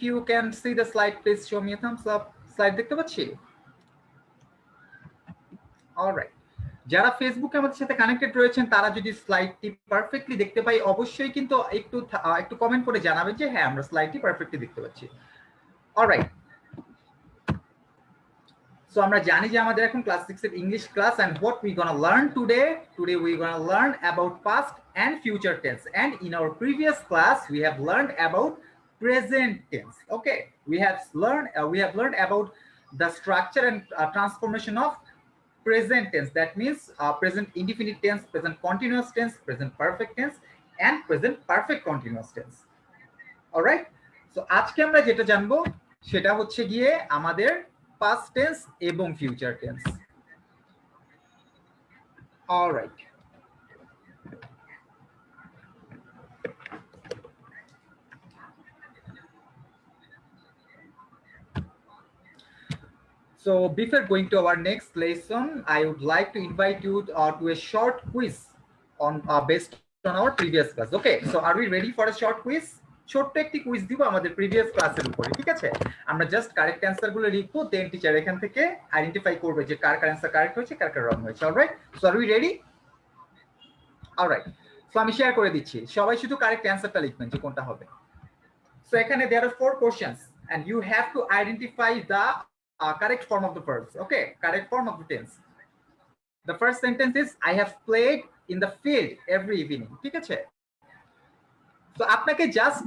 you can see the slide, please show me a thumbs up. Slide দেখতে পাচ্ছি? Alright, যারা ফেসবুকে আমাদের সাথে কানেক্টেড রয়েছেন তারা যদি স্লাইডটি পারফেক্টলি দেখতে পাই অবশ্যই কিন্তু একটু কমেন্ট করে জানাবেন যে হ্যাঁ আমরা স্লাইডটি পারফেক্টলি দেখতে পাচ্ছি। অলরাইট, সো আমরা জানি যে আমাদের এখন ক্লাস 6 এর English class, and what we gonna learn today we gonna learn about past and future tense, and in our previous class we have learned about present tense. Okay, we have learned about the structure and transformation of present tense. That means present indefinite tense, present continuous tense, present perfect tense, and present perfect continuous tense. All right, so আজকে আমরা যেটা জানবো সেটা হচ্ছে গিয়ে আমাদের past tense এবং future tense. All right, so before going to our next lesson, I would like to invite you to a short quiz on based on our previous class. Okay, so are we ready for a short quiz? ছোট্ট একটি quiz দিব আমাদের previous ক্লাসের উপরে, ঠিক আছে? আমরা just correct answer গুলো লিখবো, দেন টিচার এখান থেকে আইডেন্টিফাই করবে যে কার অ্যান্সার কারেক্ট হয়েছে কার রং হয়েছে। Alright, so are we ready? Alright, so আমি শেয়ার করে দিচ্ছি, সবাই শুধু কারেক্ট অ্যান্সারটা লিখবেন যে কোনটা হবে। সো এখানে there are 4 questions and you have to identify the correct form of the verbs. Okay, correct form of the tense. The first sentence is I have played in the field every evening. ঠিক আছে? তো আপনাকে just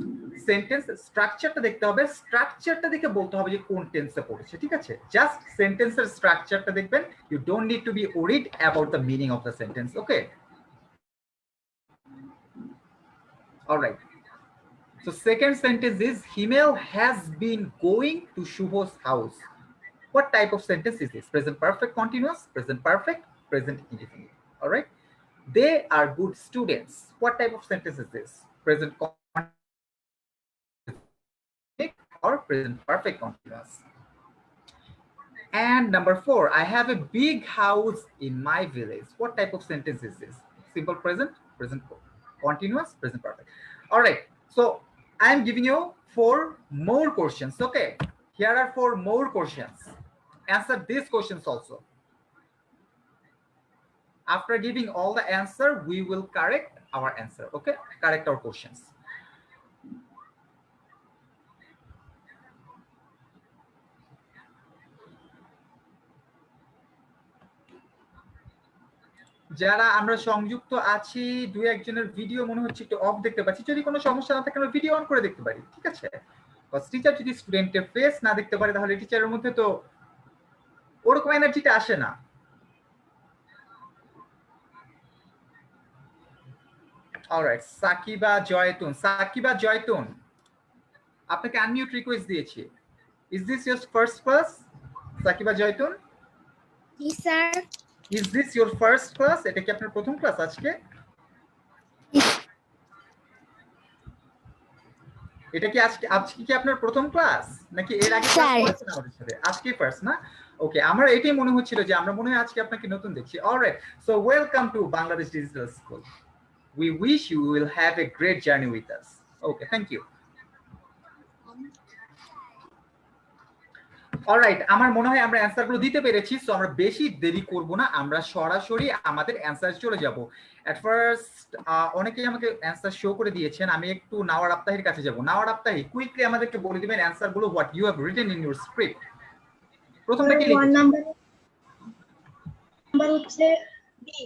sentence স্ট্রাকচারটা দেখতে হবে, স্ট্রাকচারটা দেখে বলতে হবে যে কোন টেন্সে পড়েছে, ঠিক আছে? জাস্ট সেন্টেন্সের স্ট্রাকচারটা দেখবেন, you don't need to be worried about the meaning of the sentence. Okay, alright, so second sentence is Himel has been going to Shubho's house. What type of sentence is this? Present perfect continuous, present perfect, present indefinite. All right, they are good students. What type of sentence is this? Present or present perfect continuous. And number 4, I have a big house in my village. What type of sentence is this? Simple present, present continuous, present perfect. All right, so I am giving you 4 more questions. Okay, here are 4 more questions. Answer these questions also. After giving all the answer, we will correct our answer. Okay, correct our questions. যারা আমরা সংযুক্ত আছি, দুই একজনের video মনে হচ্ছে একটু of দেখতে পাচ্ছি, যদি কোনো সমস্যা না থাকে আমরা ভিডিও অন করে দেখতে পারি, ঠিক আছে? বাস টিচার যদি স্টুডেন্টের ফেস না দেখতে পারে তাহলে টিচারের মধ্যে তো ওরকম এনার্জিটা আসে না। অলরাইট, সাকিবা জয়তুন, আপনাকে আনমিউট রিকোয়েস্ট দিয়েছি। Is this your first class, Sakiba Joytun? G sir. Is this your first class? এটা কি আপনার প্রথম ক্লাস আজকে? এটা কি আজকে কি আপনার প্রথম ক্লাস নাকি এর আগে ক্লাস করেছেন আমাদের সাথে? আজকে ফার্স্ট না? ওকে, আমার এটাই মনে হচ্ছিল যে আমরা মনে হয় আজকে আপনাকে নতুন দেখছি। Alright, so welcome to Bangladesh digital school. We wish you will have a great journey with us. Okay, thank you. Alright, আমার মনে হয় আমরা অ্যান্সারগুলো দিতে পেরেছি, সো আমরা বেশি দেরি করব না, আমরা সরাসরি আমাদের অ্যান্সার চলে যাব। এট ফার্স্ট অনেকেই আমাকে অ্যান্সার শো করে দিয়েছেন, আমি একটু নাওয়ার আপ্তাহির কাছে যাব। নাওয়ার আপ্তাহি, কুইকলি আমাদেরকে বলে দিবেন অ্যান্সারগুলো, what you have written in your script. প্রথমটা কি লিখেছেন? নাম্বার হচ্ছে বি।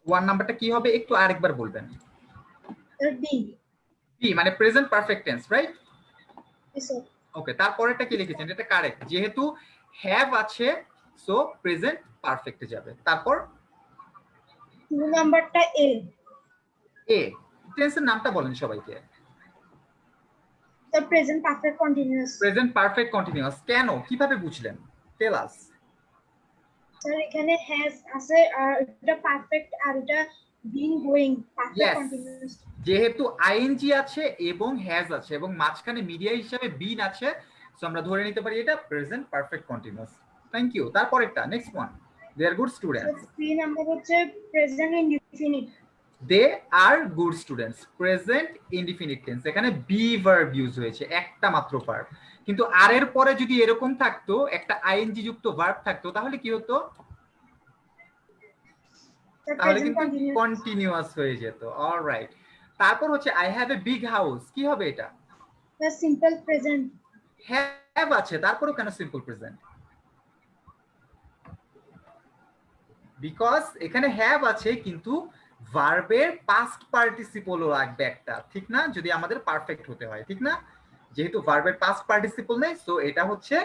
1 নাম্বারটা কি হবে একটু আরেকবার বলবেন? বি। বি মানে প্রেজেন্ট পারফেক্ট টেন্স, রাইট? জি স্যার। ওকে, তারপরেরটা কি লিখেছেন? এটা কারেক্ট, যেহেতু হ্যাভ আছে সো প্রেজেন্ট পারফেক্টে যাবে। তারপর 2 নাম্বারটা এ। টেন্সের নামটা বলেন সবাইকে। Sir present perfect continuous. Present perfect continuous, কেন, কিভাবে বুঝলেন? টেল আস। স্যার এখানে হ্যাজ আছে আর এটা পারফেক্ট আর এটা বিন গোইং পারফেক্ট কন্টিনিউয়াস। যেহেতু আইএনজি আছে এবং হ্যাজ আছে এবং মাঝখানে মিডিয়া হিসেবে বিন আছে, সো আমরা ধরে নিতে পারি এটা present perfect continuous. Thank you. তারপরেরটা next one, they are good students. 3 number হচ্ছে present indefinite. They are good students, present indefinite tense, এখানে বি ভার্ব ইউজ হয়েছে, একটা মাত্র ভার্ব। কিন্তু আর এর পরে যদি এরকম থাকতো, একটা আইএনজি যুক্ত ভার্ব থাকতো, তাহলে কি হতো? তাহলে কিন্তু কন্টিনিউয়াস হয়ে যেত। অলরাইট, তারপর হচ্ছে I have a big house, কি হবে এটা? Simple present. হ্যাভ আছে, তারপরও কেন সিম্পল প্রেজেন্ট? বিকজ এখানে হ্যাভ আছে কিন্তু ভার্বের পাস্ট পার্টিসিপলও লাগবে একটা, ঠিক না? যদি আমাদের পারফেক্ট হতে হয়, ঠিক না? যেহেতু ভার্বের পাস্ট পার্টিসিপল নেই, সো এটা হচ্ছে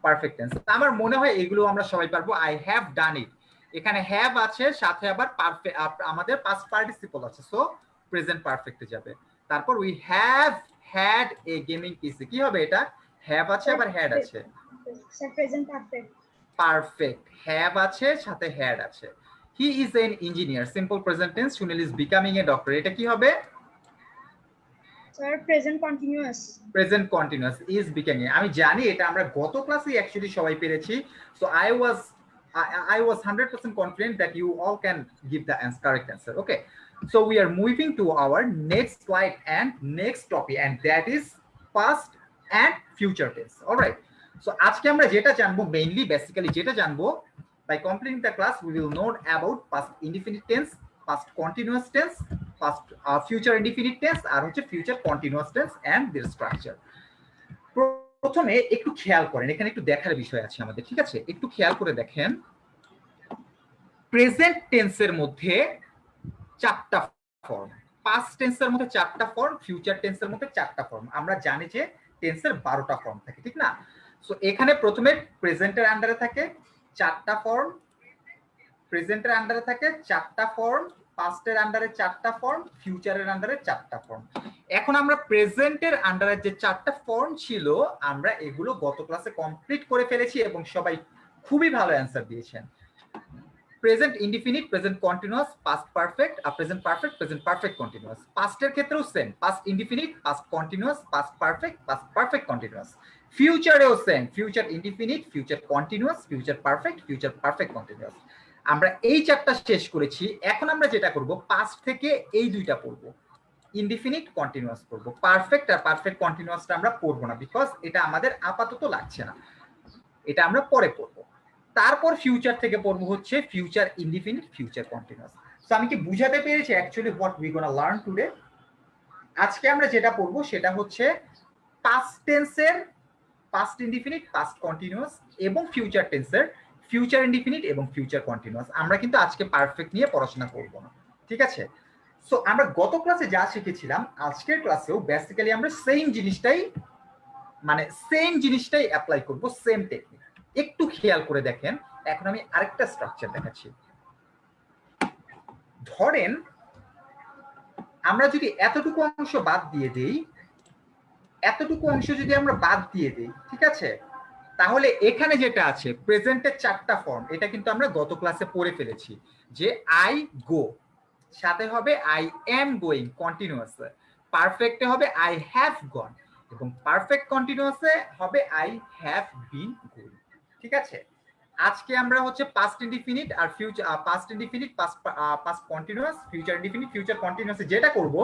পারফেক্ট টেন্স। আমার মনে হয় এগুলো আমরা সবাই পারবো। আই হ্যাভ ডান ইট, এখানে হ্যাভ আছে, সাথে আবার আমাদের পাস্ট পার্টিসিপল আছে, সো প্রেজেন্ট পারফেক্টে যাবে। তারপর we have had a gaming পিসি, কি হবে এটা? হ্যাভ আছে আবার হ্যাড আছে, প্রেজেন্ট পারফেক্ট। পারফেক্ট, হ্যাভ আছে সাথে হ্যাড আছে। He is an engineer, simple present tense. Sunil is becoming a doctor, এটা কি হবে? Sir present continuous. Present continuous, is becoming. আমি জানি এটা আমরা গত ক্লাসে অ্যাকচুয়ালি সবাই পেরেছি, so I was 100% confident that you all can give the correct answer. Okay, so we are moving to our next slide and next topic, and that is past and future tense. All right, so আজকে আমরা যেটা জানবো, mainly basically যেটা জানবো, by completing the class we will know about past indefinite tense, past continuous tense, past future indefinite tense, আর হচ্ছে future continuous tense and their structure. প্রথমে একটু খেয়াল করেন, এখানে একটু দেখার বিষয় আছে আমাদের, ঠিক আছে? একটু খেয়াল করে দেখেন, প্রেজেন্ট টেন্সের মধ্যে চারটা ফর্ম, পাস্ট টেন্সের মধ্যে চারটা ফর্ম, ফিউচার টেন্সের মধ্যে চারটা ফর্ম। আমরা জানি যে টেন্সের 12টা ফর্ম থাকে, ঠিক না? সো এখানে প্রথমে প্রেজেন্টের আন্ডারে থাকে চারটা ফর্ম, প্রেজেন্টের আন্ডারে থাকে চারটা ফর্ম, পাস্টের আন্ডারে চারটা ফর্ম, ফিউচারের আন্ডারে চারটা ফর্ম। এখন আমরা প্রেজেন্টের আন্ডারে যে চারটা ফর্ম ছিল, আমরা এগুলো গত ক্লাসে কমপ্লিট করে ফেলেছি এবং সবাই খুবই ভালো অ্যান্সার দিয়েছেন। Present indefinite, present continuous, past perfect, আর present perfect, present perfect continuous. পাস্টের ক্ষেত্রেও same, past indefinite, past continuous, past perfect, past perfect continuous. ফিউচারেও same, future indefinite, future continuous, future perfect, future perfect continuous. আমরা এই চারটা শেষ করেছি। এখন আমরা যেটা করব, পাস্ট থেকে এই দুইটা পড়বো, ইনডিফিনিট কন্টিনিউয়াস পড়বো, পারফেক্ট আর পারফেক্ট কন্টিনিউয়াসটা আমরা পড়বো না, বিকজ এটা আমাদের আপাতত লাগছে না, এটা আমরা পরে পড়বো। তারপর ফিউচার থেকে পড়বো হচ্ছে future indefinite, future continuous. So আমি কি বুঝাতে পেরেছি actually what we gonna learn today? আজকে আমরা যেটা পড়বো সেটা হচ্ছে পাস্ট টেন্সের পাস্ট ইনডিফিনিট, পাস্ট কন্টিনিউয়াস, এবং ফিউচার টেন্সের ফিউচার ইনডিফিনিট এবং ফিউচার কন্টিনিউয়াস। আমরা কিন্তু আজকে পারফেক্ট নিয়ে পড়াশোনা করব না, ঠিক আছে? সো আমরা গত ক্লাসে যা শিখেছিলাম, আজকের ক্লাসেও বেসিক্যালি আমরা সেম জিনিসটাই অ্যাপ্লাই করব, সেম টেকনিক। একটু খেয়াল করে দেখেন, এখন আমি আরেকটা স্ট্রাকচার দেখাচ্ছি। ধরেন আমরা যদি এতটুকু অংশ বাদ দিয়ে দেই, এতটুকু অংশ যদি আমরা বাদ দিয়ে দিই, ঠিক আছে, তাহলে এখানে যেটা আছে প্রেজেন্টের চারটা ফর্ম, এটা কিন্তু আমরা গত ক্লাসে পড়ে ফেলেছি, যে আই গো, সাথে হবে আই এম গোয়িং কন্টিনিউয়াস, পারফেক্টে হবে আই হ্যাভ গন, এবং পারফেক্ট কন্টিনিউয়াসে হবে আই হ্যাভ বিন গোয়িং, ঠিক আছে? আজকে আমরা হচ্ছে পাস্ট ইনডিফিনিট আর future, past indefinite, past continuous, future indefinite, future কন্টিনিউয়াসে যেটা করব,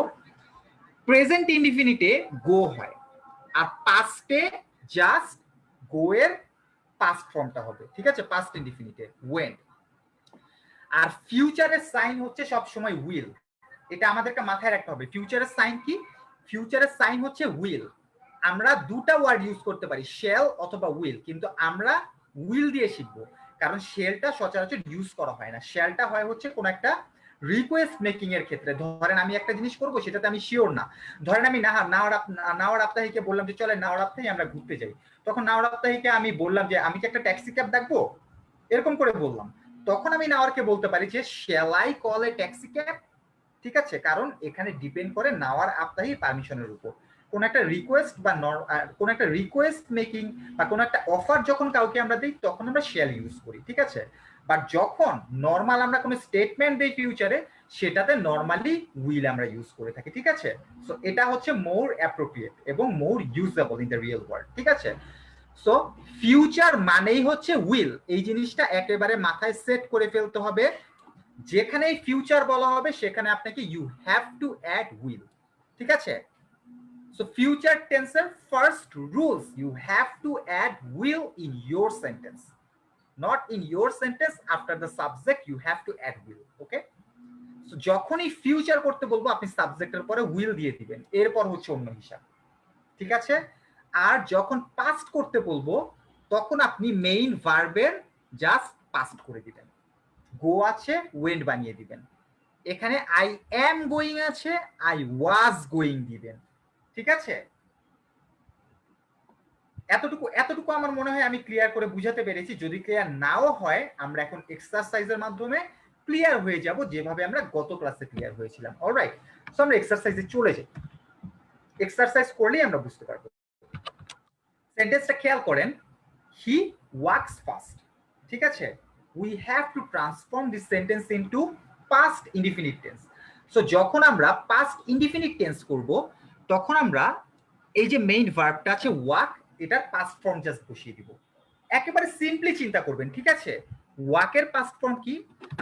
প্রেজেন্ট ইনডিফিনিটে গো হয়, আর পাস্টে জাস্ট গো এর পাস্ট ফর্মটা হবে, ঠিক আছে? পাস্ট ইনডিফিনিটে ওয়েন। আর ফিউচারের সাইন হচ্ছে সব সময় উইল, এটা আমাদেরকে মাথায় রাখতে হবে। ফিউচারের সাইন কি? ফিউচারের সাইন হচ্ছে উইল। আমরা দুটা ওয়ার্ড ইউজ করতে পারি, শেল অথবা উইল, কিন্তু আমরা উইল দিয়ে শিখবো, কারণ শেলটা সচরাচর ইউজ করা হয় না। শেলটা হয় হচ্ছে কোন একটা রিকোয়েস্ট মেকিং এর ক্ষেত্রে। ধরেন আমি একটা জিনিস করবো, সেটাতে আমি শিওর না। ধরেন আমি নাওয়ার আপ্তাহিকে বললাম যে চলে নাওয়ার আপ্তাহি আমরা ঘুরতে যাই, তখন নাওয়ার আপ্তাহিকে আমি বললাম যে আমি কি একটা ট্যাক্সি ক্যাব ডাকবো, এরকম করে বললাম, তখন আমি নাওয়ারকে বলতে পারি যে shall I call a taxi cab, ঠিক আছে? কারণ এখানে ডিপেন্ড করে নাওয়ার আপ্তাহি পারমিশনের উপর। কোন একটা রিকোয়েস্ট বা কোন একটা রিকোয়েস্ট মেকিং বা কোন একটা অফার যখন কাউকে আমরা দিই, তখন আমরা শ্যাল ইউজ করি, ঠিক আছে? বাট যখন নর্মাল আমরা কোনো স্টেটমেন্ট দিই ফিউচারে, সেটাতে নর্মালি উইল আমরা ইউজ করে থাকি, ঠিক আছে? সো এটা হচ্ছে মোর অ্যাপ্রোপ্রিয়েট এবং more usable in the real world, ঠিক আছে? সো ফিউচার মানেই হচ্ছে উইল, এই জিনিসটা একেবারে মাথায় সেট করে ফেলতে হবে। যেখানে ফিউচার বলা হবে সেখানে আপনাকে you have to add will, ঠিক আছে? সো ফিউচার টেন্সের first rules, you have to add will in your sentence, not in your sentence after the subject you have to add will. Okay, so যখনই future করতে বলবো আপনি সাবজেক্টের পরে will দিয়ে দিবেন, এরপর হচ্ছে অন্য হিসাব, ঠিক আছে? আর যখন পাস্ট করতে বলবো তখন আপনি মেইন ভার্বের জাস্ট পাস্ট করে দিবেন, গো আছে ওয়েন্ট বানিয়ে দিবেন। এখানে আই অ্যাম গোয়িং আছে, আই ওয়াজ গোয়িং দিবেন, ঠিক আছে? এতটুকু আমার মনে হয় আমি ক্লিয়ার করে বুঝাতে পেরেছি। যদি ক্লিয়ার নাও হয় আমরা এখন এক্সারসাইজের মাধ্যমে ক্লিয়ার হয়ে যাব, যেভাবে আমরা গত ক্লাসে ক্লিয়ার হয়েছিলাম। অলরাইট, সো আমরা এক্সারসাইজে চলে যাই, এক্সারসাইজ করলেই আমরা বুঝতে পারবো। সেন্টেন্সটা খেয়াল করেন, হি ওয়ার্কস ফাস্ট, ঠিক আছে? We have to transform this sentence into past indefinite tense. So যখন আমরা পাস্ট ইনডিফিনিট টেন্স করব তখন আমরা এই যে মেইন ভার্বটা আছে ওয়ার্ক, এটার পাস্ট ফর্ম জাস্ট বসিয়ে দিব। একেবারে সিম্পলি চিন্তা করবেন, ঠিক আছে? ওয়ার্কের পাস্ট ফর্ম কি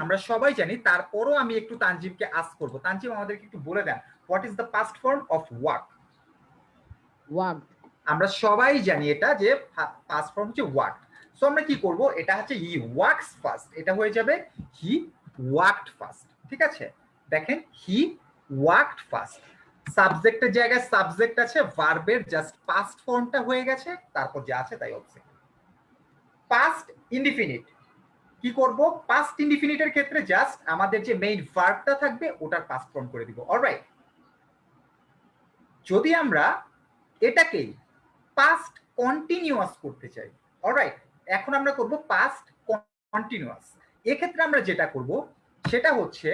আমরা সবাই জানি, তারপরও আমি একটু তানজিমকে আস্ক করব। তানজিম আমাদেরকে একটু বলে দেন, what is the past form of work? Work. আমরা সবাই জানি এটা যে পাস্ট ফর্ম হচ্ছে ওয়ার্ক। সো আমরা কি করব, এটা হচ্ছে হি ওয়ার্কস ফার্স্ট, এটা হয়ে যাবে হি ওয়ার্কড ফার্স্ট, ঠিক আছে? দেখেন হি ওয়ার্কড ফার্স্ট, সাবজেক্টের জায়গায় সাবজেক্ট আছে, ভার্বের জাস্ট পাস্ট ফর্মটা হয়ে গেছে, তারপর যা আছে তাই অবজেক্ট। পাস্ট ইনডিফিনিট কি করব, পাস্ট ইনডিফিনিটের ক্ষেত্রে জাস্ট আমাদের যে মেইন ভার্বটা থাকবে ওটার পাস্ট ফর্ম করে দিব। অলরাইট, যদি আমরা এটাকেই পাস্ট কন্টিনিউয়াস করতে চাই, অলরাইট, এখন আমরা করব পাস্ট কন্টিনিউয়াস। এক্ষেত্রে আমরা যেটা করব সেটা হচ্ছে,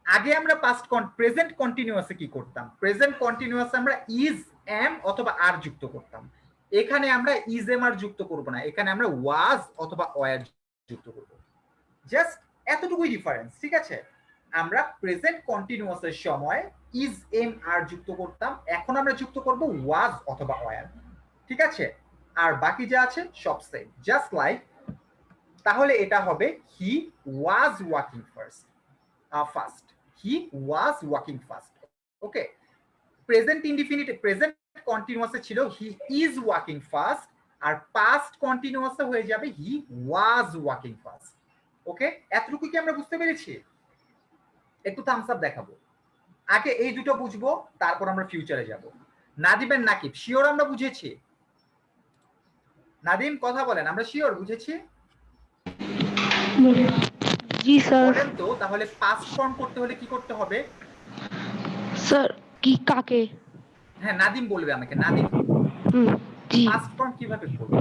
আগে আমরা পাস্ট প্রেজেন্ট কন্টিনিউয়াসে কি করতাম, প্রেজেন্ট কন্টিনিউয়াসে আমরা ইজ এম অথবা আর যুক্ত করতাম। এখানে আমরা ইজ এম আর যুক্ত করব না, এখানে আমরা ওয়াজ অথবা ওয়ার যুক্ত করব। জাস্ট এতটুকুই ডিফারেন্স, ঠিক আছে? আমরা প্রেজেন্ট কন্টিনিউয়াসের সময় ইজ এম আর যুক্ত করতাম, এখন আমরা যুক্ত করব ওয়াজ অথবা ওয়ার, ঠিক আছে? আর বাকি যা আছে সব সেম, জাস্ট লাইক। তাহলে এটা হবে he was walking first, he was walking first. Okay, present indefinite present কন্টিনিউয়াসে ছিল হি ইজ ওয়াকিং ফার্স্ট, আর পাস্ট কন্টিনিউয়াসে হয়ে যাবে হি ওয়াজ ওয়াকিং ফার্স্ট। ওকে, এতটুকু কি আমরা বুঝতে পেরেছি? একটু থামস আপ দেখাবো। আগে এই দুটো বুঝবো, তারপর আমরা ফিউচারে যাব। নাদিম এন্ড নাকিব, শিওর আমরা বুঝেছি? নাদিম কথা বলেন, আমরা শিওর বুঝেছি? জি স্যার। বলেন তো, তাহলে পাস্ট ফর্ম করতে হলে কি করতে হবে? স্যার কি কাকে? হ্যাঁ, নাদিম বলবে আমাকে। নাদিম, জি, পাস্ট ফর্ম কিভাবে করব?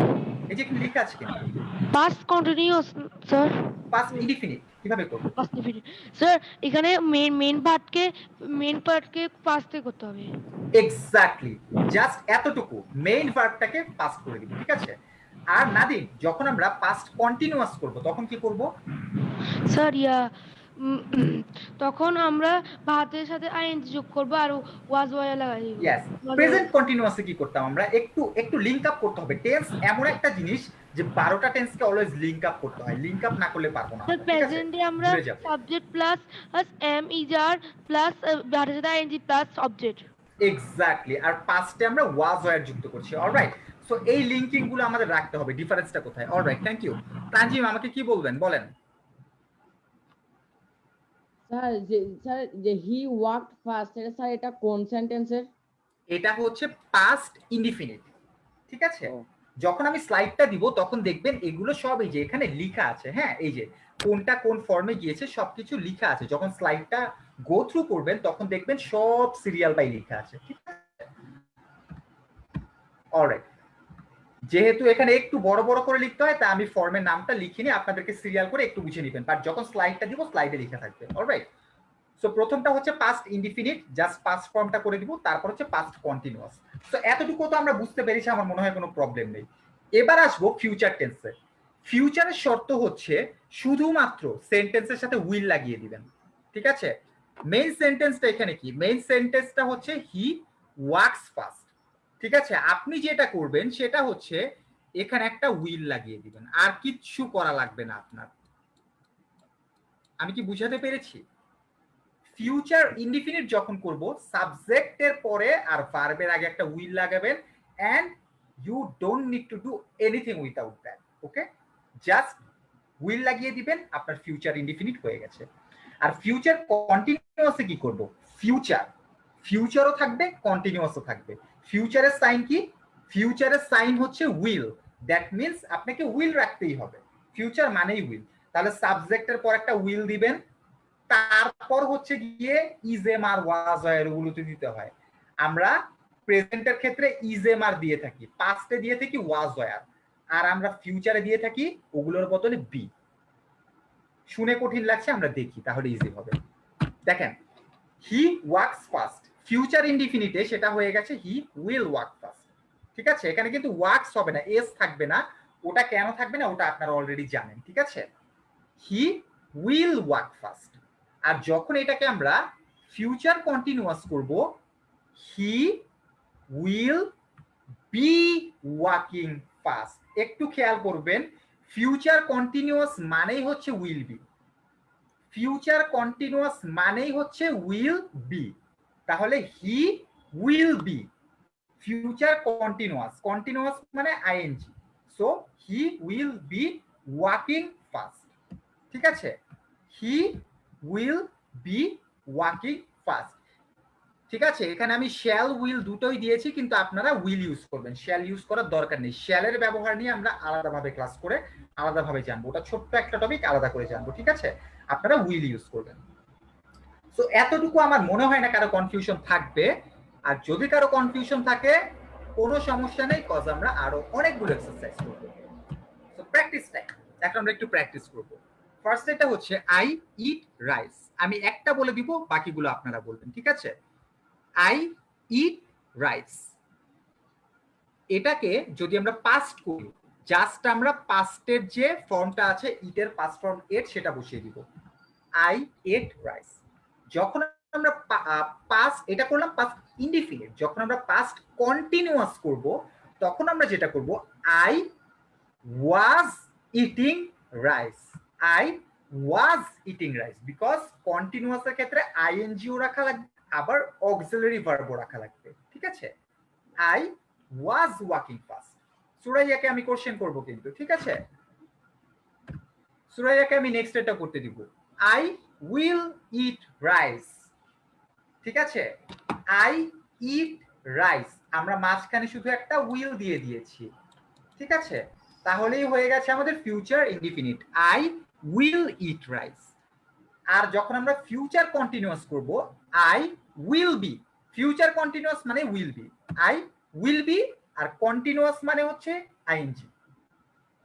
এই যে এখানে লেখা আছে কিন্তু past continuous sir. Past indefinite কিভাবে করব? পাস্ট ইনডিফিনিট স্যার, এখানে মেইন পার্টকে পাস্টে করতে হবে। এক্স্যাক্টলি, জাস্ট এতটুকু, মেইন ভার্বটাকে পাস্ট করে দিব, ঠিক আছে? আর নাদিম, যখন আমরা পাস্ট কন্টিনিউয়াস করব তখন কি করব? স্যার তখন আমরা ভাতের সাথে আইএনজি যোগ করব আর ওয়াজ ওয়া লাগাই দিব। ইয়েস, প্রেজেন্ট কন্টিনিউয়াসে কি করতাম আমরা, একটু লিংক আপ করতে হবে। টেন্স এমন একটা জিনিস যে 12টা টেন্সকে অলওয়েজ লিংক আপ করতে হয়, লিংক আপ না করলে পারবো না। স্যার প্রেজেন্টে আমরা সাবজেক্ট প্লাস এম ইজার প্লাস ভাতের সাথে আইএনজি প্লাস অবজেক্ট। এক্স্যাক্টলি, আর পাস্টে আমরা ওয়াজ ওয়্যার যুক্ত করছি। অলরাইট, সো এই লিংকিং গুলো আমাদের রাখতে হবে, ডিফারেন্সটা কোথায়। Alright, thank you. তানজিম আমাকে কি বলবেন, বলেন। স্যার যে হি ওয়ার্কড ফার্স্ট, এটা স্যার এটা কোন সেন্টেন্সের? এটা হচ্ছে পাস্ট ইনডিফিনিট, ঠিক আছে? যখন আমি স্লাইডটা দিব তখন দেখবেন এগুলো সব এই যে এখানে লেখা আছে। হ্যাঁ, এই যে কোনটা কোন ফর্মে গিয়েছে সবকিছু লেখা আছে। যখন স্লাইডটা গো থ্রু করবেন তখন দেখবেন সব সিরিয়াল বাই লেখা আছে, ঠিক আছে? অলরাইট, যেহেতু এখানে একটু বড় বড় করে লিখতে হয় তাই আমি ফর্মের নামটা লিখে নিয়ে আপনাদেরকে সিরিয়াল করে একটু বুঝে নেবেন, বাট যখন স্লাইডটা দিব স্লাইডে লেখা থাকবে। অলরাইট, সো প্রথমটা হচ্ছে পাস্ট ইনডিফিনিট, জাস্ট পাস্ট ফর্মটা করে দিব, তারপর হচ্ছে পাস্ট কন্টিনিউয়াস। সো এতটুকু তো আমরা বুঝতে পেরেছি, আমার মনে হয় কোনো প্রবলেম নেই। এবার আসবো ফিউচার টেন্সে। ফিউচারের শর্ত হচ্ছে শুধুমাত্র সেন্টেন্সের সাথে উইল লাগিয়ে দিবেন, ঠিক আছে? মেইন সেন্টেন্সটা এখানে কি, মেইন সেন্টেন্সটা হচ্ছে হি ওয়ার্কস ফাস্ট, ঠিক আছে? আপনি যেটা করবেন সেটা হচ্ছে এখানে একটা উইল লাগিয়ে দিবেন, আর কিচ্ছু করা লাগবে না আপনার। আমি কি বুঝাতে পেরেছি? ফিউচার ইনডিফিনিট যখন করব, সাবজেক্টের পরে আর ভার্বের আগে একটা উইল লাগাবেন, and you don't need to do anything without that. Okay, just will লাগিয়ে দিবেন, আপনার ফিউচার ইনডিফিনিট হয়ে গেছে। আর ফিউচার কন্টিনিউয়াসে কি করব? ফিউচারও থাকবে, কন্টিনিউয়াসও থাকবে। ফিউচারের সাইন কি? ফিউচারের সাইন হচ্ছে উইল। দ্যাট মিনস আপনাকে উইল রাখতেই হবে, ফিউচার মানেই উইল। তাহলে সাবজেক্টের পর একটা উইল দিবেন, তারপর হচ্ছে গিয়ে ইজেম আর ওয়াজ এগুলোতে দিতে হয়। আমরা প্রেজেন্টের ক্ষেত্রে ইজেম আর দিয়ে থাকি, পাস্টে দিয়ে থাকি ওয়াজ ওয়ার, আর আমরা ফিউচারে দিয়ে থাকি ওগুলোর বদলে বি। শুনে কঠিন লাগছে, আমরা দেখি তাহলে ইজি হবে। দেখেন, হি ওয়ার্কস ফাস্ট, ফিউচার ইনডিফিনিটে সেটা হয়ে গেছে হি উইল ওয়ার্ক ফাস্ট। ঠিক আছে, এখানে কিন্তু ওয়ার্কস হবে না, এস থাকবে না। ওটা কেন থাকবে না ওটা আপনারা অলরেডি জানেন। ঠিক আছে, হি উইল ওয়ার্ক ফাস্ট। আর যখন এটাকে আমরা ফিউচার কন্টিনিউয়াস করব, হি উইল বি ওয়াকিং ফাস্ট। একটু খেয়াল করবেন, ফিউচার কন্টিনিউয়াস মানেই হচ্ছে উইল বি, ফিউচার কন্টিনিউয়াস মানেই হচ্ছে উইল বি। তাহলে he will be future continuous, continuous মানে ING, so he will be walking fast. ঠিক আছে, he will be walking fast. ঠিক আছে, এখানে আমি শ্যাল উইল দুটোই দিয়েছি, কিন্তু আপনারা উইল ইউজ করবেন, শ্যাল ইউজ করার দরকার নেই। শ্যালের ব্যবহার নিয়ে আমরা আলাদাভাবে ক্লাস করে আলাদাভাবে জানবো, ওটা ছোট্ট একটা টপিক, আলাদা করে জানবো। ঠিক আছে, আপনারা উইল ইউজ করবেন। সো এতটুকু আমার মনে হয় না কারো কনফিউশন থাকবে। আর যদি কারো কনফিউশন থাকে কোনো সমস্যা নেই, কজ আমরা আরো অনেকগুলো এক্সারসাইজ করব। সো প্র্যাকটিস টাইম, এখন আমরা একটু প্র্যাকটিস করব। ফার্স্ট এটা হচ্ছে আই ইট রাইস। আমি একটা বলে দিব, বাকিগুলো আপনারা বলবেন। ঠিক আছে, আই ইট রাইস, এটাকে যদি আমরা পাস্ট করি, জাস্ট আমরা পাস্টের যে ফর্মটা আছে ইটের পাস্ট ফর্ম এট, সেটা বসিয়ে দিব, আই এট রাইস। যখন আমরা পাস্ট এটা করলাম পাস্ট ইনডিফিনিট, যখন আমরা পাস্ট কন্টিনিউয়াস করব, তখন আমরা যেটা করব, I was eating rice, I was eating rice. Because কন্টিনিউয়াসের ক্ষেত্রে আইএনজিও রাখা লাগবে, আবার অক্সিলারি ভার্বও রাখা লাগবে। ঠিক আছে, আই ওয়াজ ওয়াকিং ফাস্ট। সুরাইয়াকে আমি কোশ্চেন করব কিন্তু। ঠিক আছে, সুরাইয়াকে আমি নেক্সট এটা করতে দিব, আই উইল ইট রাইস। ঠিক আছে, আই ইট রাইস, আমরা মাঝখানে শুধু একটা উইল দিয়ে দিয়েছি। ঠিক আছে, তাহলেই হয়ে গেছে আমাদের future indefinite, I will eat rice. আর যখন আমরা ফিউচার কন্টিনিউয়াস করব, I will be, future continuous মানে will be, I will be, আর কন্টিনিউয়াস মানে হচ্ছে আইএনজি।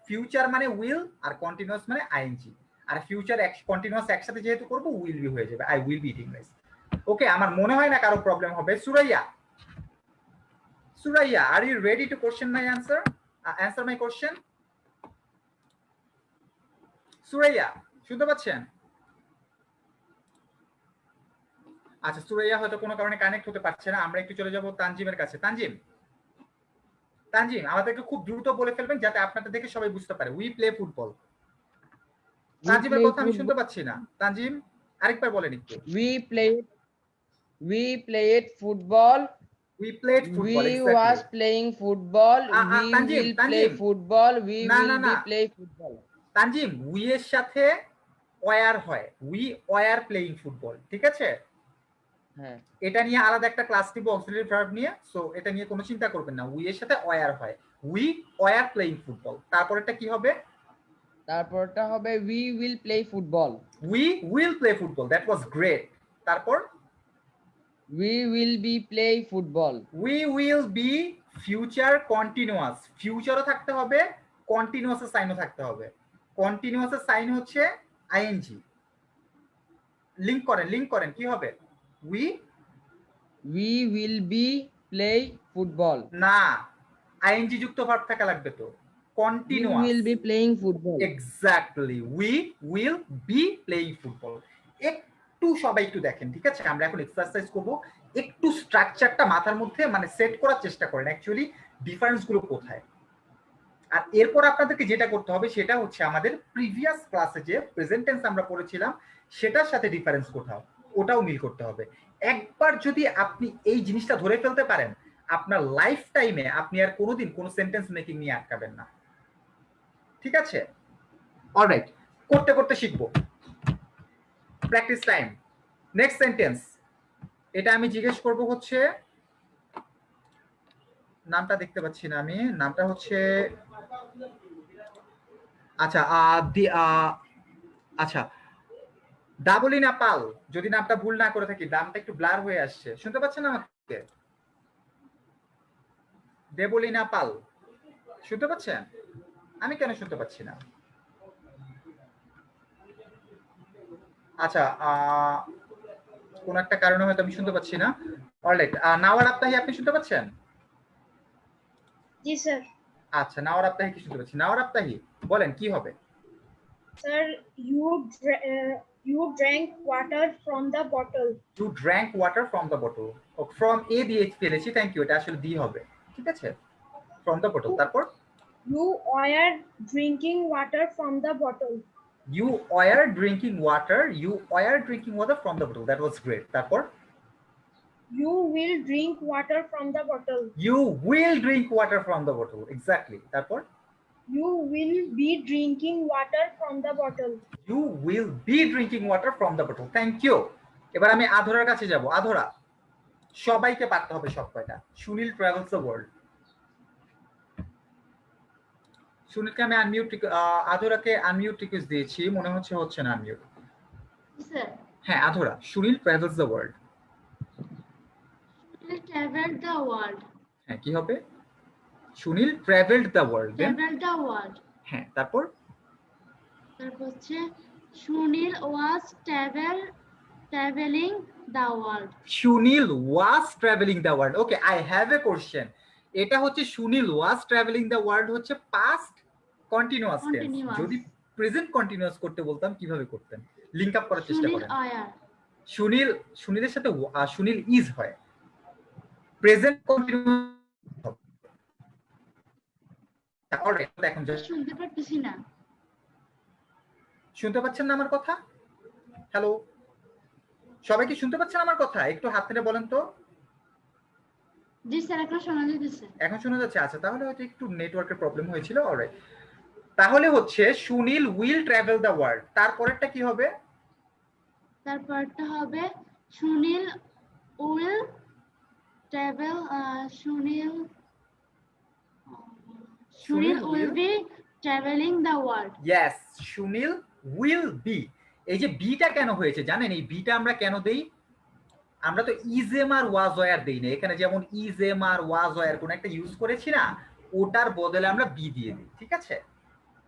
ফিউচার মানে উইল আর কন্টিনিউয়াস মানে আইএনজি, আর ফিউচার কন্টিনিউয়াস একসাথে যেহেতু করব, উইল বি হয়ে যাবে, I will be eating rice. Okay, আমার মনে হয় না কারো প্রবলেম হবে। Suraiya, are you ready to question my answer my question? Suraiya, শুনতে পাচ্ছেন? আচ্ছা, সুরাইয়া হয়তো কোনো কারণে কানেক্ট হতে পারছে না। আমরা একটু চলে যাব তানজিমের কাছে। তানজিম আমাদেরকে খুব দ্রুত বলে ফেলবেন, যাতে আপনাদের দেখে সবাই বুঝতে পারে। We play football. তানজিমের কথা আমি শুনতে পাচ্ছি না। তানজিম, আরেকবার বলেন একটু। We played football. We played football. We exactly. was playing football. We Tanjim, will play football. We will be play football. Tanzim, we এর সাথে ওয়ার হয়, উই ওয়ার প্লেইং ফুটবল। ঠিক আছে, হ্যাঁ, এটা নিয়ে আলাদা একটা ক্লাস দিব অক্সিলারি ভার্ব নিয়ে, সো এটা নিয়ে কোনো চিন্তা করবেন না। উই এর সাথে ওয়ার হয়, উই ওয়ার প্লেইং ফুটবল। তারপরটা কি হবে? তারপরটা হবে we will play football. We will play football. That was great. তারপর we will be play football. We will be future continuous, ফিউচারও থাকতে হবে, কন্টিনিউয়াসের সাইনও থাকতে হবে। কন্টিনিউয়াসের সাইন হচ্ছে আইএনজি। লিংক করেন কি হবে? we will be play football. না, আইএনজি যুক্ত ভার্ব থাকা লাগবে তো। Continuous, we will be playing football. Exactly, we will be playing football। একটু সবাই একটু দেখেন। ঠিক আছে, আমরা এখন এক্সারসাইজ করব, একটু স্ট্রাকচারটা মাথার মধ্যে মানে সেট করার চেষ্টা করেন, অ্যাকচুয়ালি ডিফারেন্স গুলো কোথায়। আর এরপর আপনাদেরকে যেটা করতে হবে সেটা হচ্ছে আমাদের প্রিভিয়াস ক্লাসে যে প্রেজেন্ট টেন্স আমরা পড়েছিলাম সেটার সাথে ডিফারেন্স কোথাও ওটাও মিল করতে হবে। একবার যদি আপনি এই জিনিসটা ধরে ফেলতে পারেন আপনার লাইফ টাইমে আপনি আর কোনোদিন কোনো সেন্টেন্স মেকিং নিয়ে আটকাবেন না। ঠিক আছে, অলরাইট, করতে করতে শিখবো। Practice time. নেক্সট সেন্টেন্স, এটা আমি জিজ্ঞেস করব হচ্ছে, নামটা দেখতে পাচ্ছি না আমি, নামটা হচ্ছে আচ্ছা আচ্ছা ডাবলিনা পাল, যদি নামটা ভুল না করে থাকি, নামটা একটু ব্লার হয়ে আসছে, শুনতে পাচ্ছেন আমাকে? দেবলিনা পাল শুনতে পাচ্ছেন? আমি কেন শুনতে পাচ্ছি না? আচ্ছা কোন একটা কারণে হয়তো আমি শুনতে পাচ্ছি না। অলরাইট, নাওয়ার আপ্তাহি আপনি শুনতে পাচ্ছেন? জি স্যার। আচ্ছা, নাওয়ার আপ্তাহি কি শুনতে পাচ্ছি? নাওয়ার আপ্তাহি বলেন কি হবে? Sir you drank water from the bottle. You drank water from the bottle. From a দিয়ে ফেলেছি, থ্যাংক ইউ, এটা আসলে ডি হবে। ঠিক আছে, from the bottle। তারপর You were drinking water from the bottle. You were drinking water. You were drinking water from the bottle. That was great. তারপর You will drink water from the bottle. You will drink water from the bottle. Exactly. তারপর You will be drinking water from the bottle. You will be drinking water from the bottle. Thank you. এবার আমি আধরার কাছে যাব। আধরা, সবাইকে পারতে হবে সব কয়টা। Sunil travels the world. সুনীলকে আমি আনমিউট, আধরাকে আনমিউট রিকোয়েস্ট দিয়েছি, মনে হচ্ছে না আনমিউট। স্যার, হ্যাঁ Adhra, Sunil travels the world. traveled the world. হ্যাঁ কি হবে? Sunil travelled the world. Traveled the world. হ্যাঁ তারপর তারপর হচ্ছে Sunil was traveling the world. Sunil was travelling the world. Okay, I have a question. এটা হচ্ছে Sunil was travelling the world হচ্ছে পাস্ট কন্টিনিউয়াস টেন্স। Continuous. যদি প্রেজেন্ট কন্টিনিউয়াস করতে বলতাম কিভাবে করতেন? লিংক আপ করার চেষ্টা সুনীল করেন। were. সুনীলের সাথে সুনীল ইজ হয়, প্রেজেন্ট কন্টিনিউয়াস। অলরাইট, এখন শুনতে পারতেছি না। শুনতে পাচ্ছেন না আমার কথা? হ্যালো, সবাই কি শুনতে পাচ্ছেন আমার কথা? একটু হাত তুলে বলেন তো। জি স্যার, এখন শোনা যাচ্ছে। এখন শোনা যাচ্ছে? আচ্ছা, তাহলে হয়তো একটু নেটওয়ার্কের প্রবলেম হয়েছিল। অলরাইট, তাহলে হচ্ছে Sunil will travel the world. তারপরেরটা কি হবে? তারপরটা হবে Sunil will travel, Sunil will be travelling the world. Yes, Sunil will B. এই যে বিটা কেন হয়েছে জানেন? এই বিটা আমরা কেন দেই? আমরা তো ইজেম আর ওয়াজ ওয়ার দেই না। এখানে যেমন ইজেম আর ওয়াজ ওয়ার কোন একটা ইউজ করেছি না, ওটার বদলে আমরা বি দিয়ে দিই। ঠিক আছে,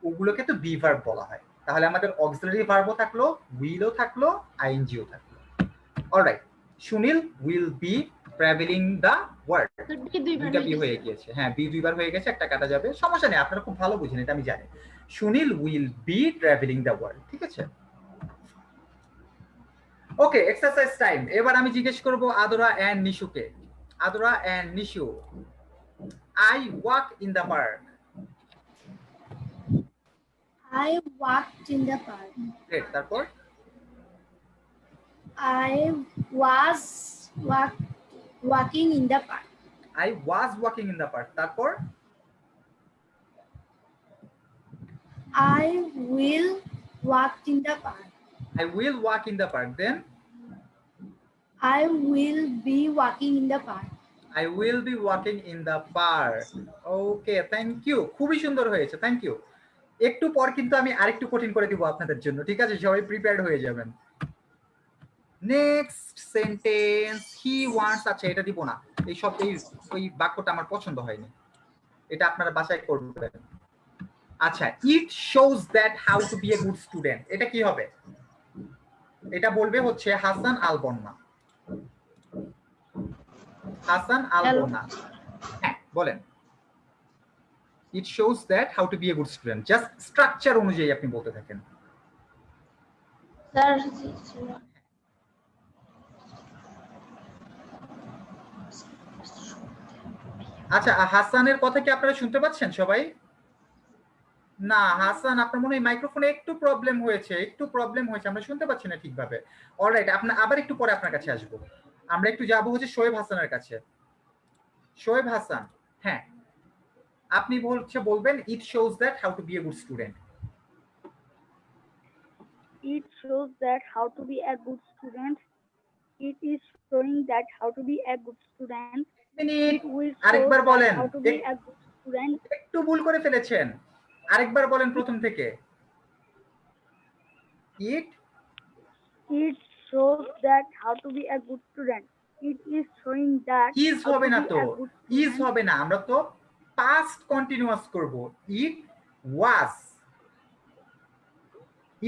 ওগুলোকে তো বি ভার্ব বলা হয়। তাহলে আমাদের অক্সিলারি ভার্বও থাকলো, উইলও থাকলো, আইএনজিও থাকলো। Alright, Sunil will be travelling the world. দুইটা বি হয়ে গিয়েছে। হ্যাঁ, বি দুইবার হয়ে গেছে, একটা কাটা যাবে, সমস্যা নেই। আপনারা খুব ভালো বুঝেন, এটা আমি জানি। Sunil will be travelling the world. ঠিক আছে, ওকে, এক্সারসাইজ টাইম। এবার আমি জিজ্ঞেস করব আদরা এন্ড নিশুকে। Adra and Nishu, I walk in the park. I walked in the park. Great, তারপর I was walking in the park. I was walking in the park. তারপর I will walk in the park. I will walk in the park. Then I will be walking in the park. I will be walking in the park. Okay, thank you. খুবই সুন্দর হয়েছে, thank you. একটু পর কিন্তু আমি আরেকটু কঠিন করে দিব আপনাদের জন্য। ঠিক আছে, সবাই প্রিপেয়ার্ড হয়ে যাবেন। Next sentence, he wants. আচ্ছা, এটা দিব না, এই সব ওই বাক্যটা আমার পছন্দ হয়নি, এটা আপনারা বাসায় করবেন। আচ্ছা, it shows that how to be a good student. এটা কি হবে? এটা বলবে হচ্ছে হাসান আল বন্না। হাসান আল বন্না, হ্যাঁ বলেন। It shows that how to be a good student. Just structure অনুযায়ী আপনি বলতে থাকেন। স্যার, আচ্ছা, হাসানের কথা কি আপনারা শুনতে পাচ্ছেন সবাই? না হাসান, আপনার মনে হয় মাইক্রোফোনে একটু প্রবলেম হয়েছে, আমরা শুনতে পাচ্ছি না ঠিকভাবে। অলরাইট, আপনার আবার একটু পরে আপনার কাছে আসবো। আমরা একটু যাবো হচ্ছে শোয়েব হাসানের কাছে। শোয়েব হাসান, হ্যাঁ, আপনি বলবেন it shows that how to be a good student. It shows that how to be a good student. It is showing that how to be a good student. It will show আরেকবার that বলেন, how to be a good student. একটু ভুল করে ফেলেছেন, আরেকবার বলেন প্রথম থেকে। It shows that how to be a good student. It is showing that is how হবে to না be তো, a good ইজ student. হবে না, আমরা তো পাস্ট কন্টিনিউয়াস করব।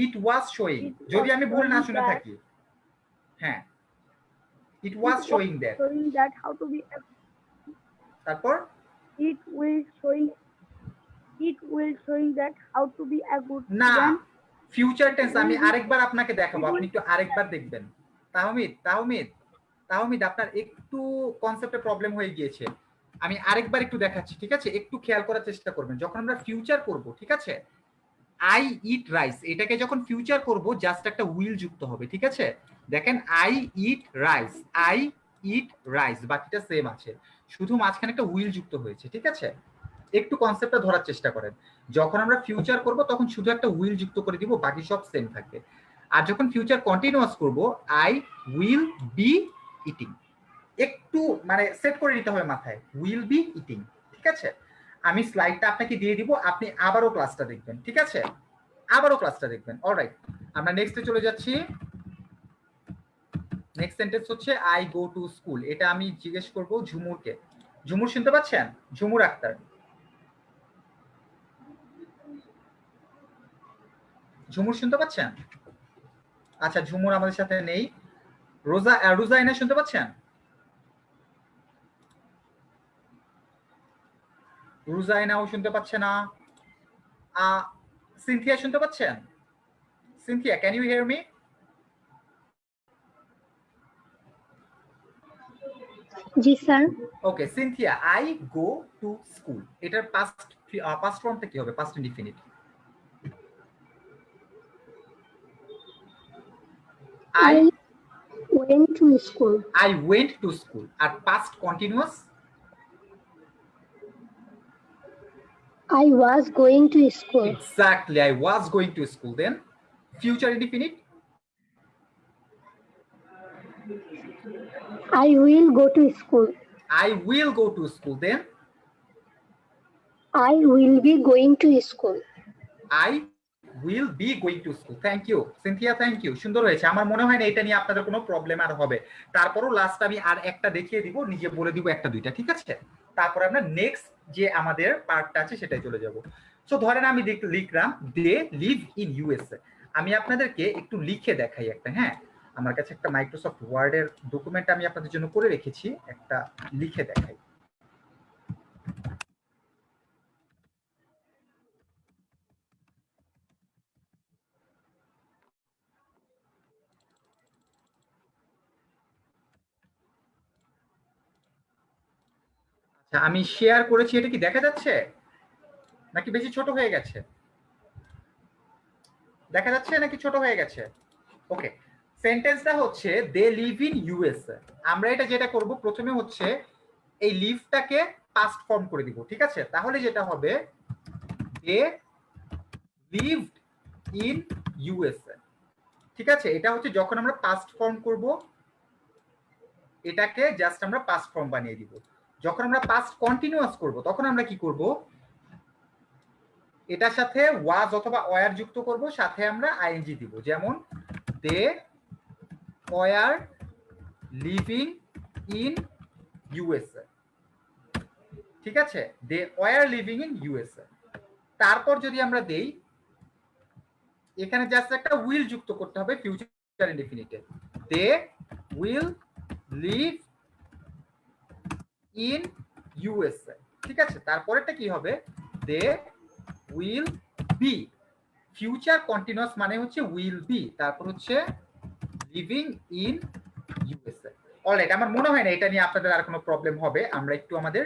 ইট ওয়াজ শোয়িং, যদি আমি ভুল না শুনে থাকি। হ্যাঁ, it was showing that. Showing that how to be a, তারপর it will showing that how to be a good না, student. ফিউচার টেন্স আমি আরেকবার আপনাকে দেখাবো, আপনি একটু আরেকবার দেখবেন। তাহমিদ আপনার একটু কনসেপ্টে প্রবলেম হয়ে গিয়েছে, আমি আরেকবার একটু দেখাচ্ছি, ঠিক আছে? একটু খেয়াল করার চেষ্টা করবেন। যখন আমরা ফিউচার করব, ঠিক আছে, আই ইট রাইস, এটাকে যখন ফিউচার করব জাস্ট একটা উইল যুক্ত হবে, ঠিক আছে? দেখেন আই ইট রাইস, বাকিটা সেম আছে, শুধু মাঝখানে একটা উইল যুক্ত হয়েছে, ঠিক আছে? একটু কনসেপ্টটা ধরার চেষ্টা করেন। যখন আমরা ফিউচার করব তখন শুধু একটা উইল যুক্ত করে দিব, বাকি সব সেম থাকবে। আর যখন ফিউচার কন্টিনিউয়াস করব, আই উইল বি ইটিং, একটু মানে সেট করে নিতে হবে মাথায়, উইল বি ইটিং, ঠিক আছে? আমি স্লাইডটা আপনাকে দিয়ে দিব, আপনি আবারও ক্লাসটা দেখবেন, ঠিক আছে? অলরাইট, আমরা নেক্সটে চলে যাচ্ছি। নেক্সট সেন্টেন্স হচ্ছে আই গো টু স্কুল। এটা আমি জিজ্ঞেস করব ঝুমুরকে। ঝুমুর শুনতে পাচ্ছেন? ঝুমুর আক্তার, ঝুমুর শুনতে পাচ্ছেন? আচ্ছা, ঝুমুর আমাদের সাথে নেই। রোজাইনা শুনতে পাচ্ছেন? রোজাইনাও শুনতে পাচ্ছে না। সিনথিয়া শুনতে পাচ্ছেন? Sinthia, can you hear me? জি sir. Okay, Sinthia, I go to school, এটার পাস্ট ফর্মটা কি হবে? Past indefinite. I went to school. I went to school. আর past continuous? I was going to school. Exactly, I was going to school. Then future indefinite? I will go to school. I will go to school. Then I will be going to school. I will be going to school. Thank you Cynthia, thank you, সুন্দর হয়েছে। আমার মনে হয় না এটা নিয়ে আপনাদের কোনো প্রবলেম আর হবে। তারপরও লাস্ট আমি আর একটা দেখিয়ে দিব, নিজে বলে দিব একটা দুইটা, ঠিক আছে? তারপরে আমরা নেক্সট যে আমাদের পার্টটা আছে সেটাই চলে যাব। সো ধরেন আমি লিখলাম দে লিভ ইন ইউএসএ। আমি আপনাদেরকে একটু লিখে দেখাই একটা। হ্যাঁ, আমার কাছে একটা মাইক্রোসফট ওয়ার্ডের ডকুমেন্ট আমি আপনাদের জন্য করে রেখেছি, একটা লিখে দেখাই। আচ্ছা, আমি শেয়ার করেছি, এটা কি দেখা যাচ্ছে নাকি বেশি ছোট হয়ে গেছে? দেখা যাচ্ছে নাকি ছোট হয়ে গেছে? ওকে, সেন্টেন্সটা হচ্ছে দে লিভ ইন ইউএসএ। আমরা এটা যেটা করব, প্রথমে হচ্ছে এই লিভটাকে পাস্ট ফর্ম করে দিব, ঠিক আছে? তাহলে যেটা হবে দে লিভড ইন ইউএসএ, ঠিক আছে? এটা হচ্ছে যখন আমরা পাস্ট ফর্ম করব, এটাকে জাস্ট আমরা পাস্ট ফর্ম বানিয়ে দিব। যখন আমরা পাস্ট কন্টিনিউয়াস করব তখন আমরা কি করব, এটার সাথে ওয়াজ অথবা ওয়ার যুক্ত করব, সাথে আমরা আইএনজি দিব। যেমন they were living in USA, ঠিক আছে? They were living in USA. তারপর যদি আমরা দেই, এখানে জাস্ট একটা উইল যুক্ত করতে হবে ফিউচার ইনডিফিনিটে। They will live in USA, ঠিক আছে? তারপরেরটা কি হবে, they will be. Future continuous মানে হচ্ছে উইল বি, তারপর হচ্ছে লিভিং ইন ইউএসএ। অলরাইট, আমার মনে হয় না এটা নিয়ে আপনাদের আর কোনো প্রবলেম হবে। আমরা একটু আমাদের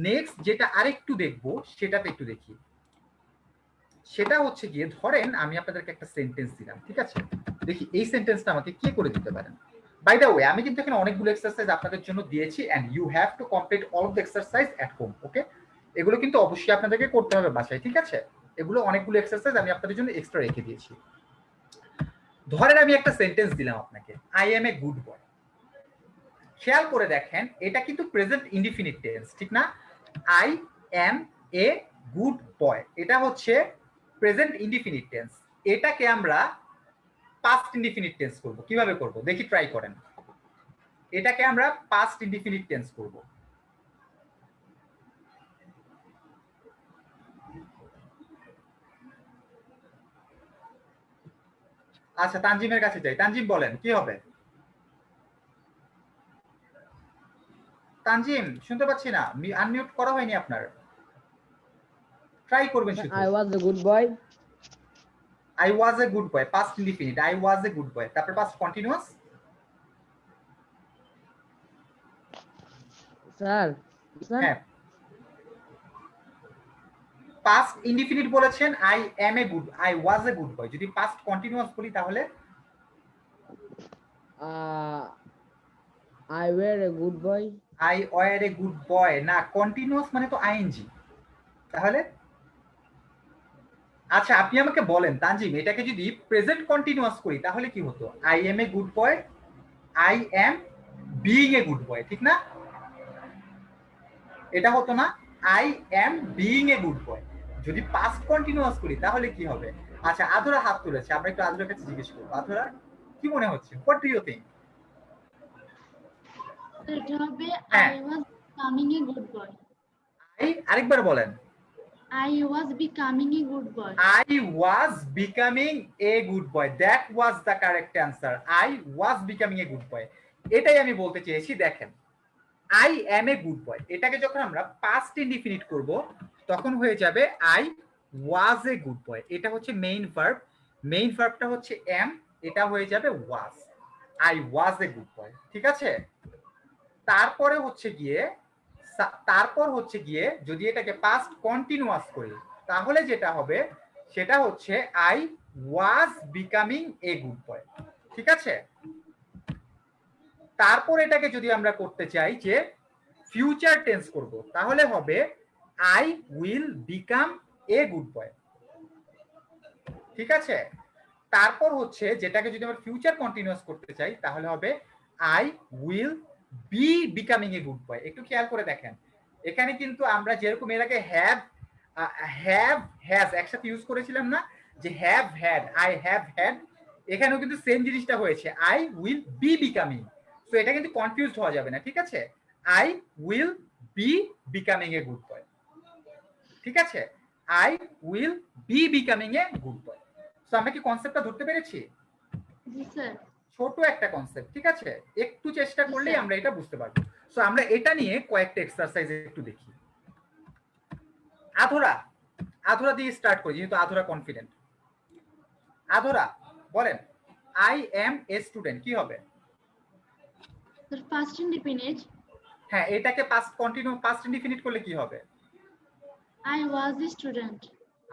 নেক্সট যেটা আরেকটু দেখবো সেটাতে একটু দেখি। সেটা হচ্ছে গিয়ে ধরেন আমি আপনাদেরকে একটা সেন্টেন্স দিলাম, ঠিক আছে? দেখি এই সেন্টেন্সটা আমাকে কে করে দিতে পারেন। বাই দ্য ওয়ে, আমি কিন্তু এখানে অনেকগুলো এক্সারসাইজ আপনাদের জন্য দিয়েছি and you have to complete all of the exercise at home, okay? এগুলো কিন্তু অবশ্যই আপনাদেরকে করতে হবে বাসায়, ঠিক আছে? এগুলো অনেকগুলো এক্সারসাইজ আমি আপনাদের জন্য এক্সট্রা রেখে দিয়েছি। ধরেন আমি একটা সেন্টেন্স দিলাম আপনাকে, I M a good boy. খেয়াল করে দেখেন এটা কিন্তু প্রেজেন্ট ইনডিফিনিট টেন্স, ঠিক না? I M a good boy, এটা হচ্ছে প্রেজেন্ট ইনডিফিনিট টেন্স। এটাকে আমরা পাস্ট ইনডিফিনিট টেন্স করব। কিভাবে করব দেখি, ট্রাই করেন। এটাকে আমরা পাস্ট ইনডিফিনিট টেন্স করব। আচ্ছা, তানজিমের কাছে যাই। তানজিম বলেন কি হবে? তানজিম শুনতে পাচ্ছি না, আনমিউট করা হয়নি আপনার, ট্রাই করবেন শুধু। I was a good boy. I was a good boy, past indefinite, I was a good boy। তারপর past continuous, Sir. হ্যাঁ past indefinite বলেছেন I am a good, I was a good boy। যদি past continuous বলি তাহলে I were a good boy. I were a good boy, না continuous মানে তো ing, তাহলে আচ্ছা আপনি আমাকে বলেন তানজিম, এটাকে যদি প্রেজেন্ট কন্টিনিউয়াস করি তাহলে কি হতো? I M a good boy, I am being a good boy, ঠিক না? এটা হতো না I am being a good boy. যদি পাস্ট কন্টিনিউয়াস করি তাহলে কি হবে? আচ্ছা আধরা হাত তুলেছে, আমরা একটু আধরার কাছে জিজ্ঞেস করবো। আধরা কি মনে হচ্ছে, হোয়াট ডু ইউ থিংক? এটা হবে হ্যাঁ। I was becoming a good boy. আরেকবার বলেন। I was becoming a good boy. I was becoming a good boy. That was the correct answer. I was becoming a good boy. এটাই আমি বলতে চেয়েছি। দেখেন I am a good boy, এটাকে যখন আমরা past indefinite করব তখন হয়ে যাবে I was a good boy। এটা হচ্ছে মেইন ভার্ব, মেইন ভার্বটা হচ্ছে am, এটা হয়ে যাবে was। I was a good boy, ঠিক আছে? তারপর হচ্ছে গিয়ে যদি এটাকে পাস্ট কন্টিনিউয়াস করি তাহলে যেটা হবে সেটা হচ্ছে I was becoming a good boy, ঠিক আছে? তারপর এটাকে যদি আমরা করতে চাই যে ফিউচার টেন্স করব তাহলে হবে I will become a good boy, ঠিক আছে? তারপর হচ্ছে যেটাকে যদি আমরা ফিউচার কন্টিনিউয়াস করতে চাই তাহলে হবে I will be becoming a good boy. একটু খেয়াল করে দেখেন এখানে কিন্তু আমরা যেরকম এর আগে হ্যাভ হ্যাজ একসাথে ইউজ করেছিলাম না, যে have had, I have had, এখানেও কিন্তু সেম জিনিসটা হয়েছে, I will be becoming. So এটা কিন্তু কনফিউজড হওয়া যাবে না, ঠিক আছে? I will be becoming a good boy, ঠিক আছে? I will be becoming a good boy. So আমরা কি কনসেপ্টটা ধরতে পেরেছি? জি স্যার। ছোট একটা কনসেপ্ট, ঠিক আছে? একটু চেষ্টা করলেই আমরা এটা বুঝতে পারবো। সো আমরা এটা নিয়ে কয়েকটা এক্সারসাইজ একটু দেখি। আধরা দিয়ে স্টার্ট করি যেহেতু আধরা কনফিডেন্ট। আধরা বলেন আই এম এ স্টুডেন্ট, কি হবে? Sir past indefinite. হ্যাঁ এটাকে পাস্ট কন্টিনিউ পাস্ট ইনডিফিনিট করলে কি হবে? I was a student.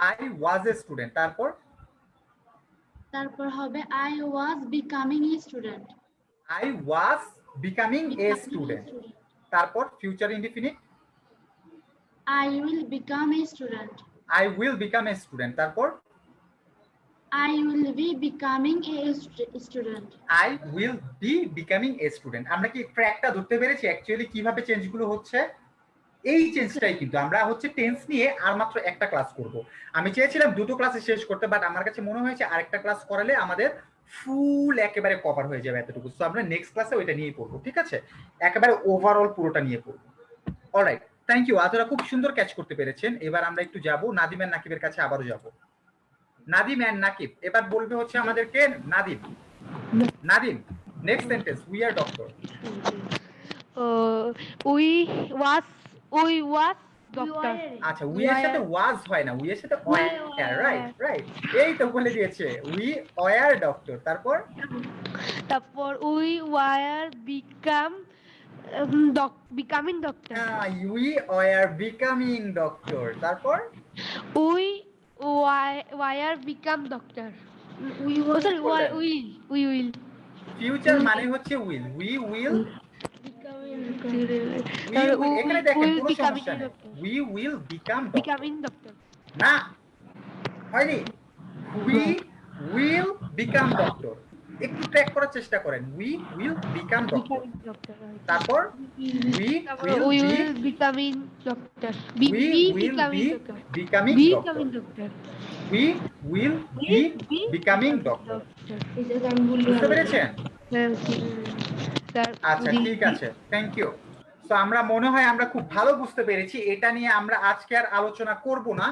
I was a student, তারপর হবে I was becoming a student. I was becoming a student, তারপর future indefinite I will become a student. I will become a student, তারপর I will be becoming a student. I will be becoming a student. আমরা কি ট্র্যাকটা ধরতে পেরেছি actually কিভাবে চেঞ্জগুলো হচ্ছে? এই চেঞ্জটাই কিন্তু আমরা হচ্ছে টেন্স নিয়ে আর মাত্র একটা ক্লাস করব। আমি চেয়েছিলাম দুটো ক্লাসে শেষ করতে, বাট আমার কাছে মনে হয়েছে আরেকটা ক্লাস করালে আমাদের ফুল একেবারে কভার হয়ে যাবে এতটুকু। সো আমরা নেক্সট ক্লাসে ওইটা নিয়ে পড়বো, ঠিক আছে? একেবারে ওভারঅল পুরোটা নিয়ে পড়বো। Alright, thank you. আদরা খুব সুন্দর ক্যাচ করতে পেরেছেন। এবার আমরা একটু যাব নাদিম এন্ড নাকিবের কাছে, আবারও যাব। নাদিম এন্ড নাকিব এবার বলবে হচ্ছে আমাদেরকে Nadim next sentence, we are doctor. We was doctor. আচ্ছা উই এর সাথে ওয়াজ হয় না, উই এর সাথে ওয়ার, রাইট এই তো বলে দিয়েছে, উই ওয়ার ডক্টর। তারপর we were becoming doctor. We were becoming doctor. তারপর We wire become doctor. We Oh, will sorry, we will. Future মানে হচ্ছে উইল, উই উইল, এখানে দেখেন কোনো সমস্যা নেই, we will become Becoming doctor. না হয়নি, উই উইল বিকাম ডক্টর, একটু ট্র্যাক করার চেষ্টা করেন, we will become doctor, Becoming doctor. তারপর we will We be, will becoming doctor. we Be will becoming be doctor. becoming doctor, Becoming doctor. we will be becoming doctor, বুঝতে পেরেছেন? Sir, আচ্ছা ঠিক আছে, থ্যাংক ইউ। তো আমরা মনে হয় আমরা খুব ভালো বুঝতে পেরেছি, এটা নিয়ে আমরা আজকে আর আলোচনা করব না।